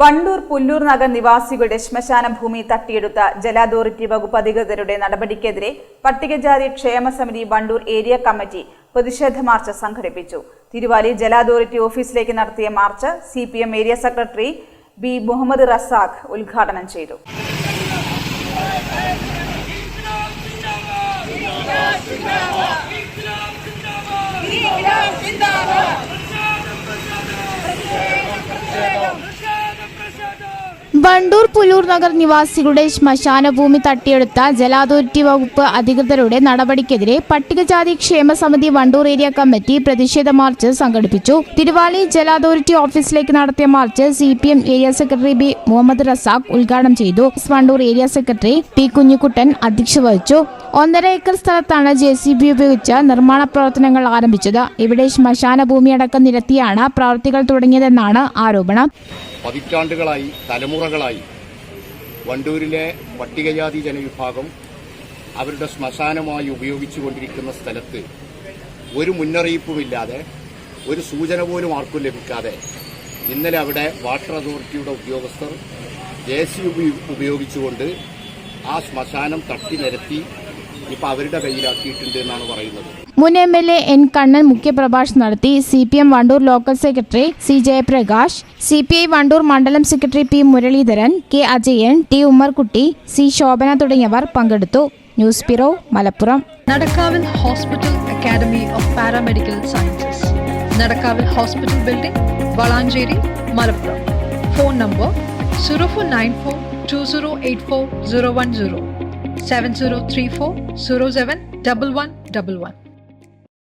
വണ്ടൂർ പുല്ലൂർ നഗർ നിവാസികളുടെ ശ്മശാന ഭൂമി തട്ടിയെടുത്ത ജല അതോറിറ്റി വകുപ്പ് അധികൃതരുടെ നടപടിക്കെതിരെ പട്ടികജാതി ക്ഷേമ സമിതി വണ്ടൂർ ഏരിയ കമ്മിറ്റി പ്രതിഷേധ മാർച്ച് സംഘടിപ്പിച്ചു. തിരുവാലി ജല അതോറിറ്റി ഓഫീസിലേക്ക് നടത്തിയ march CPM area secretary B. Muhammad Razak ഉദ്ഘാടനം ചെയ്തു. വണ്ടൂർ പുല്ലൂർ നഗർ നിവാസികളുടെ ശ്മശാന ഭൂമി തട്ടിയെടുത്ത ജല അതോറിറ്റി വകുപ്പ് അധികൃതരുടെ നടപടിക്കെതിരെ പട്ടികജാതി ക്ഷേമ സമിതി വണ്ടൂർ ഏരിയ കമ്മിറ്റി പ്രതിഷേധ മാർച്ച് സംഘടിപ്പിച്ചു. തിരുവാലി ജല അതോറിറ്റി ഓഫീസിലേക്ക് നടത്തിയ march CPM area secretary B. Muhammad Razak ഉദ്ഘാടനം ചെയ്തു. Wandoor area secretary P. Kunjikuttan അധ്യക്ഷത വഹിച്ചു. 1.5 ഏക്കർ സ്ഥലത്താണ് JCB ഉപയോഗിച്ച് നിർമ്മാണ പ്രവർത്തനങ്ങൾ ആരംഭിച്ചത്. ഇവിടെ ശ്മശാന ഭൂമിയടക്കം നിരത്തിയാണ് പ്രവൃത്തികൾ തുടങ്ങിയതെന്നാണ് ആരോപണം. പതിറ്റാണ്ടുകളായി തലമുറകളായി വണ്ടൂരിലെ പട്ടികജാതി ജനവിഭാഗം അവരുടെ ശ്മശാനമായി ഉപയോഗിച്ചുകൊണ്ടിരിക്കുന്ന സ്ഥലത്ത് ഒരു മുന്നറിയിപ്പുമില്ലാതെ ഒരു സൂചന പോലും ആർക്കും ലഭിക്കാതെ ഇന്നലെ അവിടെ വാട്ടർ അതോറിറ്റിയുടെ ഉദ്യോഗസ്ഥർ JCB ഉപയോഗിച്ചുകൊണ്ട് ആ ശ്മശാനം തട്ടി നിരത്തി ഇപ്പൊ അവരുടെ കയ്യിലാക്കിയിട്ടുണ്ട് എന്നാണ് പറയുന്നത്. മുൻ MLA N. കണ്ണൻ മുഖ്യപ്രഭാഷണം നടത്തി. CPM Wandoor local secretary C. Jayaprakash, CPI Wandoor മണ്ഡലം secretary P. Muraleedharan, K. Ajayan, T. Ummerkutty, C. Shobhana തുടങ്ങിയവർ പങ്കെടുത്തു. News bureau, Malappuram. നടക്കാവിൽ hospital academy of paramedical sciences, നടക്കാവിൽ hospital building, Valanchery, Malappuram. Phone number 0494 2084 010 7034 07 1111.